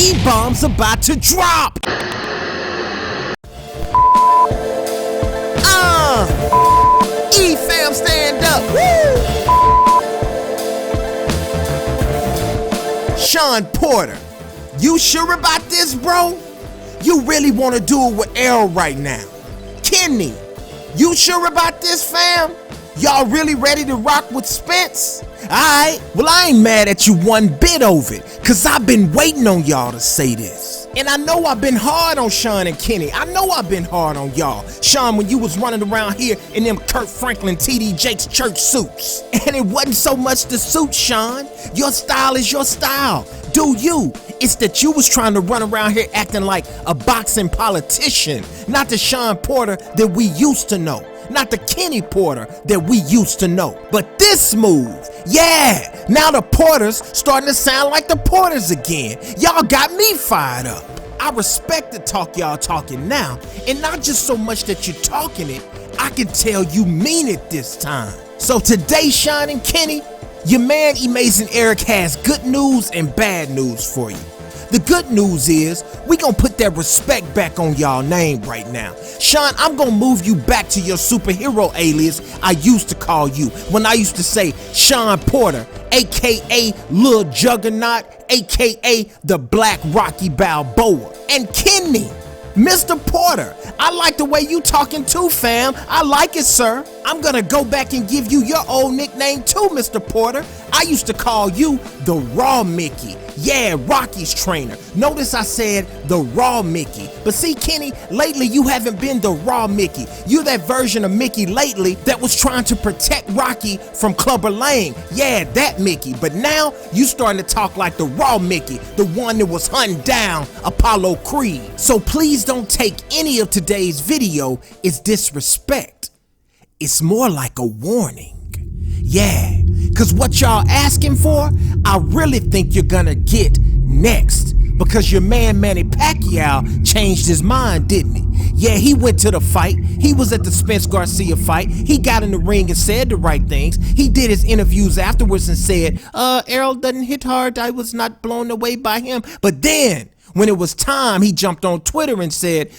E-bombs about to drop. E-fam, stand up. Woo! Shawn Porter, you sure about this, bro? You really want to do it with Errol right now? Kenny, you sure about this, fam? Y'all really ready to rock with Spence? Alright, well I ain't mad at you one bit over it, cause I've been waiting on y'all to say this. And I know I've been hard on Shawn and Kenny. I know I've been hard on y'all. Shawn, when you was running around here in them Kurt Franklin, TD Jakes church suits. And it wasn't so much the suit, Shawn. Your style is your style. Do you. It's that you was trying to run around here acting like a boxing politician, not the Shawn Porter that we used to know. Not the Kenny Porter that we used to know. But this move, yeah, now the Porters starting to sound like the Porters again. Y'all got me fired up. I respect the talk y'all talking now, and not just so much that you're talking it, I can tell you mean it this time. So today, Shawn and Kenny, your man Amazing Eric has good news and bad news for you. The good news is, we gonna put that respect back on y'all name right now. Shawn, I'm gonna move you back to your superhero alias I used to call you when I used to say Shawn Porter, aka Lil Juggernaut, aka the Black Rocky Balboa. And Kenny, Mr. Porter, I like the way you talking too, fam. I like it, sir. I'm gonna go back and give you your old nickname too, Mr. Porter. I used to call you the Raw Mickey. Yeah, Rocky's trainer. Notice I said the Raw Mickey. But see, Kenny, lately you haven't been the Raw Mickey. You're that version of Mickey lately that was trying to protect Rocky from Clubber Lang. Yeah, that Mickey. But now you starting to talk like the Raw Mickey, the one that was hunting down Apollo Creed. So please don't take any of today's video as disrespect. It's more like a warning. Yeah, cause what y'all asking for, I really think you're gonna get next. Because your man Manny Pacquiao changed his mind, didn't he? Yeah, he went to the fight. He was at the Spence Garcia fight. He got in the ring and said the right things. He did his interviews afterwards and said, Errol doesn't hit hard. I was not blown away by him. But then, when it was time, he jumped on Twitter and said,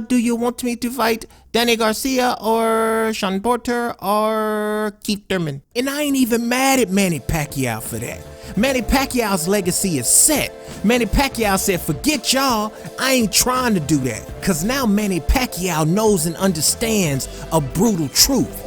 do you want me to fight Danny Garcia or Shawn Porter or Keith Thurman? And I ain't even mad at Manny Pacquiao for that. Manny Pacquiao's legacy is set. Manny Pacquiao said, forget y'all, I ain't trying to do that. Cause now Manny Pacquiao knows and understands a brutal truth.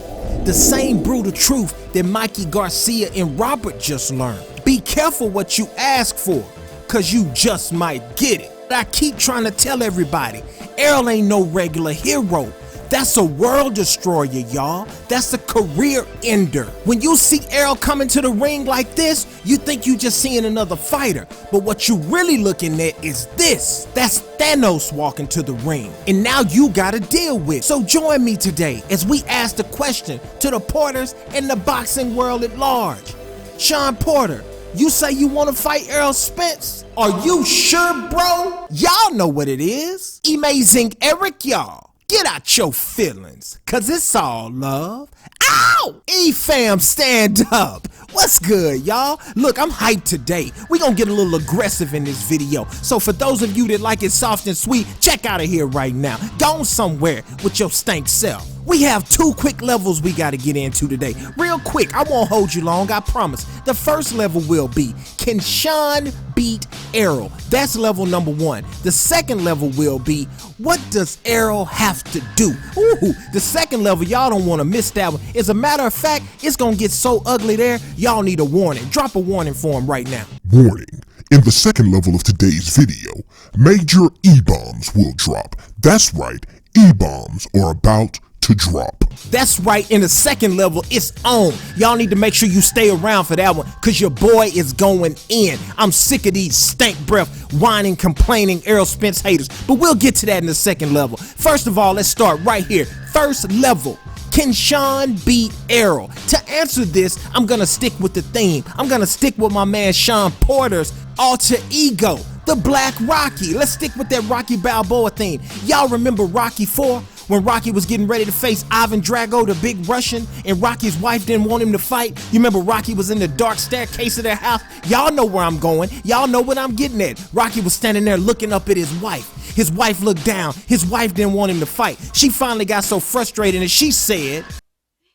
The same brutal truth that Mikey Garcia and Robert just learned. Be careful what you ask for, cause you just might get it. I keep trying to tell everybody, Errol ain't no regular hero. That's a world destroyer, y'all. That's a career ender. When you see Errol coming to the ring like this, you think you just seeing another fighter. But what you really looking at is this. That's Thanos walking to the ring. And now you gotta deal with. So join me today as we ask the question to the Porters and the boxing world at large. Shawn Porter, you say you want to fight Errol Spence? Are you sure, bro? Y'all know what it is. Amazing Eric, y'all. Get out your feelings, cause it's all love. Ow! E-fam, stand up. What's good, y'all? Look, I'm hyped today. We gonna get a little aggressive in this video. So for those of you that like it soft and sweet, check out of here right now. Go somewhere with your stank self. We have 2 quick levels we gotta get into today. Real quick, I won't hold you long, I promise. The first level will be, can Shawn beat Errol? That's level number 1. The second level will be, what does Errol have to do? Ooh, the second level, y'all don't wanna miss that one. As a matter of fact, it's gonna get so ugly there, y'all need a warning. Drop a warning for him right now. Warning. In the second level of today's video, major E-bombs will drop. That's right, E-bombs are about to drop. That's right, in the second level, it's on. Y'all need to make sure you stay around for that one, cause your boy is going in. I'm sick of these stank breath, whining, complaining Errol Spence haters, but we'll get to that in the second level. First of all, let's start right here. First level. Can Shawn beat Errol? To answer this, I'm gonna stick with the theme. I'm gonna stick with my man Shawn Porter's alter ego, the Black Rocky. Let's stick with that Rocky Balboa theme. Y'all remember Rocky 4? when Rocky was getting ready to face Ivan Drago, the big Russian, and Rocky's wife didn't want him to fight. You remember Rocky was in the dark staircase of their house? Y'all know where I'm going. Y'all know what I'm getting at. Rocky was standing there looking up at his wife. His wife looked down. His wife didn't want him to fight. She finally got so frustrated and she said,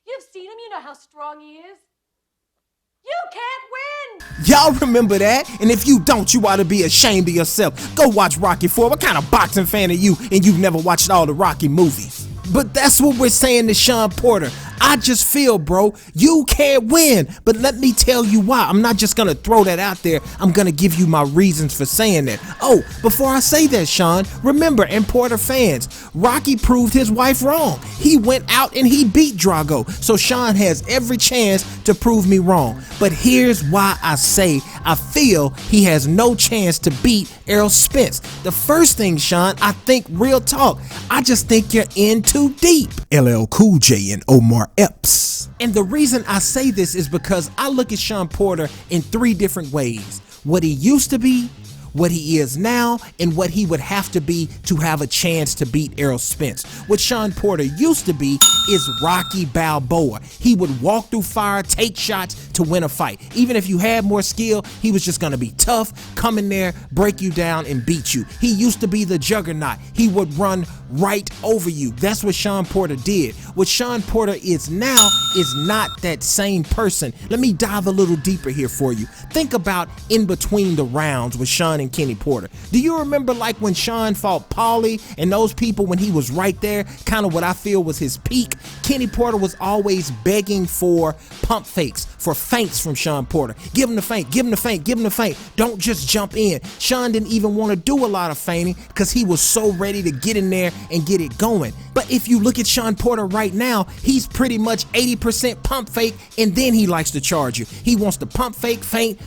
"You've seen him, you know how strong he is. You can't win!" Y'all remember that? And if you don't, you ought to be ashamed of yourself. Go watch Rocky 4. What kind of boxing fan are you and you've never watched all the Rocky movies? But that's what we're saying to Shawn Porter. I just feel, bro, you can't win. But let me tell you why. I'm not just gonna throw that out there. I'm gonna give you my reasons for saying that. Oh, before I say that, Shawn, remember, and Porter fans, Rocky proved his wife wrong. He went out and he beat Drago. So Shawn has every chance to prove me wrong. But here's why I say I feel he has no chance to beat Errol Spence. The first thing, Shawn, I think real talk. I just think you're in too deep. LL Cool J and Omar Epps. And the reason I say this is because I look at Shawn Porter in 3 different ways. What he used to be, what he is now, and what he would have to be to have a chance to beat Errol Spence. What Shawn Porter used to be is Rocky Balboa. He would walk through fire, take shots to win a fight. Even if you had more skill, he was just gonna be tough, come in there, break you down, and beat you. He used to be the juggernaut. He would run right over you. That's what Shawn Porter did. What Shawn Porter is now is not that same person. Let me dive a little deeper here for you. Think about in between the rounds with Shawn and Kenny Porter. Do you remember like when Shawn fought Paulie and those people when he was right there, kind of what I feel was his peak? Kenny Porter was always begging for pump fakes, for feints from Shawn Porter. Give him the feint, give him the feint, give him the feint. Don't just jump in. Shawn didn't even want to do a lot of feinting because he was so ready to get in there and get it going. But if you look at Shawn Porter right now, he's pretty much 80% pump fake, and then he likes to charge you. He wants to pump fake, feint,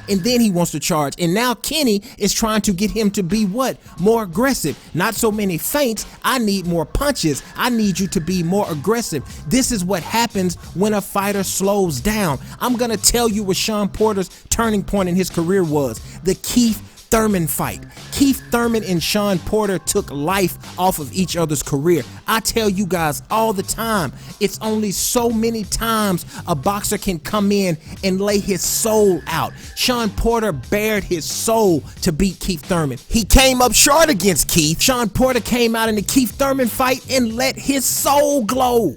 and then he wants to charge. And now Kenny is trying to get him to be what? More aggressive. Not so many feints. I need more punches. I need you to be more aggressive. This is what happens when a fighter slows down. I'm gonna tell you what Shawn Porter's turning point in his career was. The Keith Thurman fight. Keith Thurman and Shawn Porter took life off of each other's career. I tell you guys all the time, it's only so many times a boxer can come in and lay his soul out. Shawn Porter bared his soul to beat Keith Thurman. He came up short against Keith. Shawn Porter came out in the Keith Thurman fight and let his soul glow.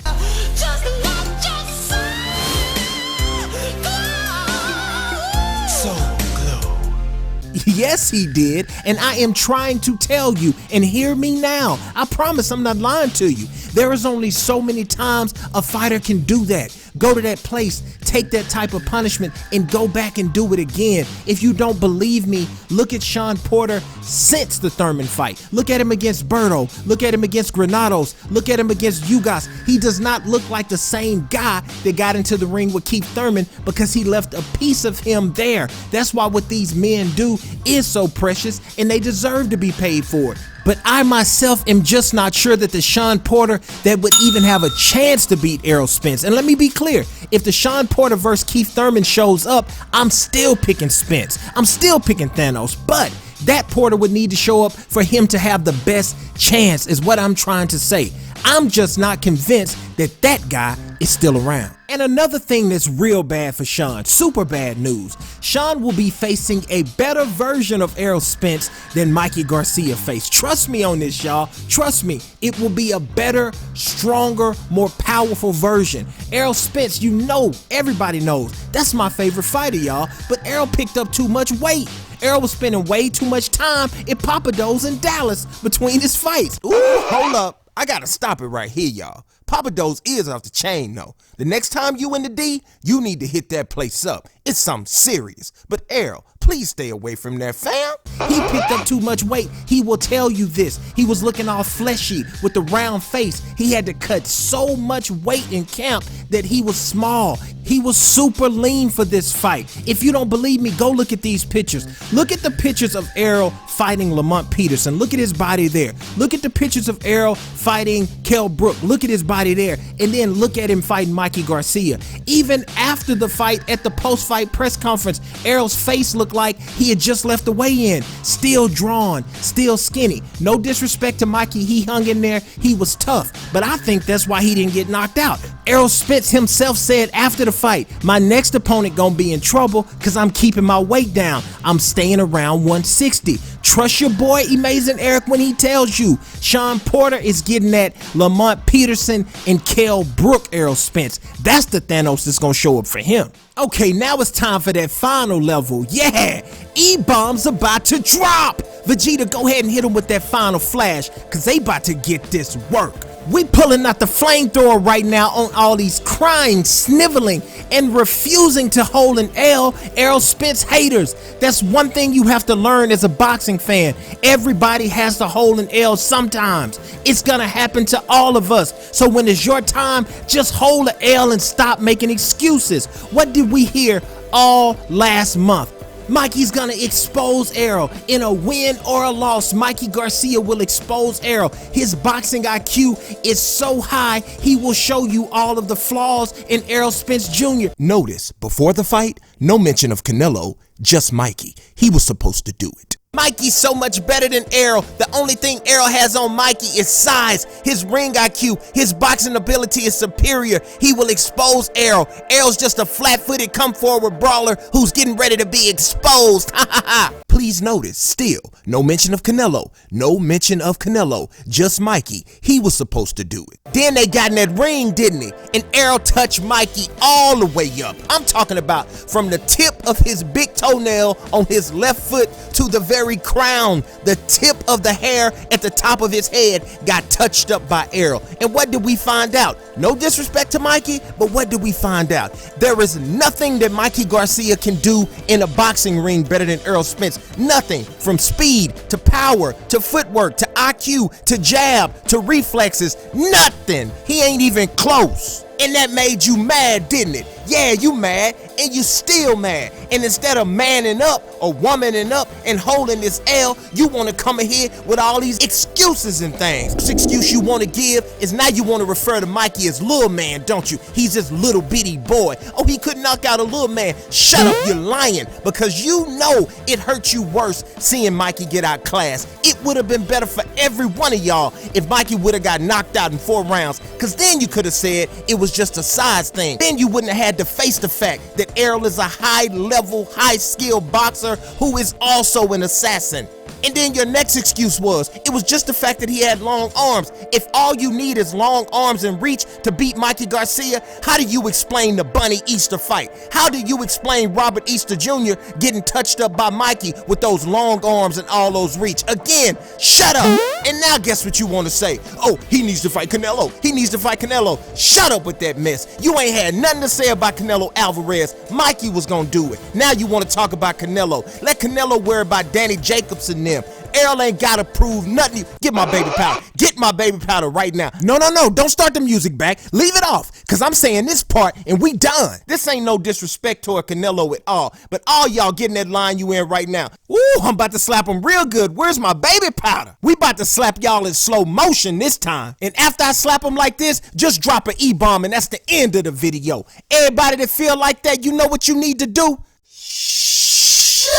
Yes, he did, and I am trying to tell you, and hear me now. I promise I'm not lying to you. There is only so many times a fighter can do that. Go to that place, take that type of punishment, and go back and do it again. If you don't believe me, look at Shawn Porter since the Thurman fight. Look at him against Berto. Look at him against Granados. Look at him against Ugas. He does not look like the same guy that got into the ring with Keith Thurman because he left a piece of him there. That's why what these men do is so precious, and they deserve to be paid for it. But I myself am just not sure that the Shawn Porter that would even have a chance to beat Errol Spence. And let me be clear, if the Shawn Porter versus Keith Thurman shows up, I'm still picking Spence. I'm still picking Thanos, but that Porter would need to show up for him to have the best chance is what I'm trying to say. I'm just not convinced that that guy is still around. And another thing that's real bad for Shawn, super bad news, Shawn will be facing a better version of Errol Spence than Mikey Garcia faced. Trust me on this, y'all. Trust me. It will be a better, stronger, more powerful version. Errol Spence, you know, everybody knows, that's my favorite fighter, y'all. But Errol picked up too much weight. Errol was spending way too much time at Papados in Dallas between his fights. Ooh, hold up. I gotta stop it right here, y'all. Papados is off the chain, though. The next time you in the D, you need to hit that place up. It's something serious. But Errol, please stay away from there, fam. He picked up too much weight. He will tell you this. He was looking all fleshy with the round face. He had to cut so much weight in camp that he was small. He was super lean for this fight. If you don't believe me, go look at these pictures. Look at the pictures of Errol fighting Lamont Peterson. Look at his body there. Look at the pictures of Errol fighting Kell Brook. Look at his body there. And then look at him fighting Mikey Garcia. Even after the fight, at the post-fight press conference, Errol's face looked like he had just left the weigh-in. still drawn, still skinny. No disrespect to Mikey, he hung in there, he was tough, but I think that's why he didn't get knocked out. Errol Spence himself said after the fight, my next opponent gonna be in trouble because I'm keeping my weight down. I'm staying around 160. Trust your boy Amazing Eric when he tells you Shawn Porter is getting that Lamont Peterson and Kell Brook Errol Spence. That's the Thanos that's gonna show up for him. Okay, now it's time for that final level. Yeah, E-Bomb's about to drop. Vegeta, go ahead and hit him with that final flash, cause they about to get this work. We pulling out the flamethrower right now on all these crying, sniveling, and refusing to hold an L Errol Spence haters. That's one thing you have to learn as a boxing fan. Everybody has to hold an L sometimes. It's gonna happen to all of us. So when it's your time, just hold an L and stop making excuses. What did we hear all last month? Mikey's gonna expose Errol. In a win or a loss, Mikey Garcia will expose Errol. His boxing IQ is so high, he will show you all of the flaws in Errol Spence Jr. Notice, before the fight, no mention of Canelo, just Mikey. He was supposed to do it. Mikey's so much better than Errol. The only thing Errol has on Mikey is size. His ring IQ, his boxing ability is superior. He will expose Errol. Errol's just a flat-footed come-forward brawler who's getting ready to be exposed. Ha ha ha. Please notice, still, no mention of Canelo. No mention of Canelo. Just Mikey. He was supposed to do it. Then they got in that ring, didn't he? And Errol touched Mikey all the way up. I'm talking about from the tip of his big toenail on his left foot to the very crown. The tip of the hair at the top of his head got touched up by Errol. And what did we find out? No disrespect to Mikey, but what did we find out? There is nothing that Mikey Garcia can do in a boxing ring better than Errol Spence. Nothing, from speed to power to footwork to IQ to jab to reflexes. Nothing. He ain't even close. And that made you mad, didn't it? Yeah, you mad, and you still mad. And instead of manning up or womaning up and holding this L, you want to come in here with all these excuses and things. This excuse you want to give is now you want to refer to Mikey as little man, don't you? He's this little bitty boy. Oh, he could knock out a little man. Shut up, you're lying, because you know it hurt you worse seeing Mikey get outclassed. It would have been better for every one of y'all if Mikey would have got knocked out in 4 rounds, because then you could have said it was just a size thing. Then you wouldn't have had to face the fact that Errol is a high-level, high-skilled boxer who is also an assassin. And then your next excuse was, it was just the fact that he had long arms. If all you need is long arms and reach to beat Mikey Garcia, how do you explain the Bunny Easter fight? How do you explain Robert Easter Jr. getting touched up by Mikey with those long arms and all those reach? Again, shut up. And now guess what you want to say? Oh, he needs to fight Canelo. He needs to fight Canelo. Shut up with that mess. You ain't had nothing to say about Canelo Alvarez. Mikey was gonna do it. Now you want to talk about Canelo. Let Canelo worry about Danny Jacobs and them. Errol ain't gotta prove nothing. Get my baby powder. Get my baby powder right now. No, don't start the music back. Leave it off, cause I'm saying this part and we done. This ain't no disrespect toward Canelo at all, but all y'all getting that line you in right now. Ooh, I'm about to slap him real good. Where's my baby powder? We about to slap y'all in slow motion this time. And after I slap him like this, just drop an E-bomb and that's the end of the video. Everybody that feel like that, you know what you need to do? Shut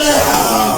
up!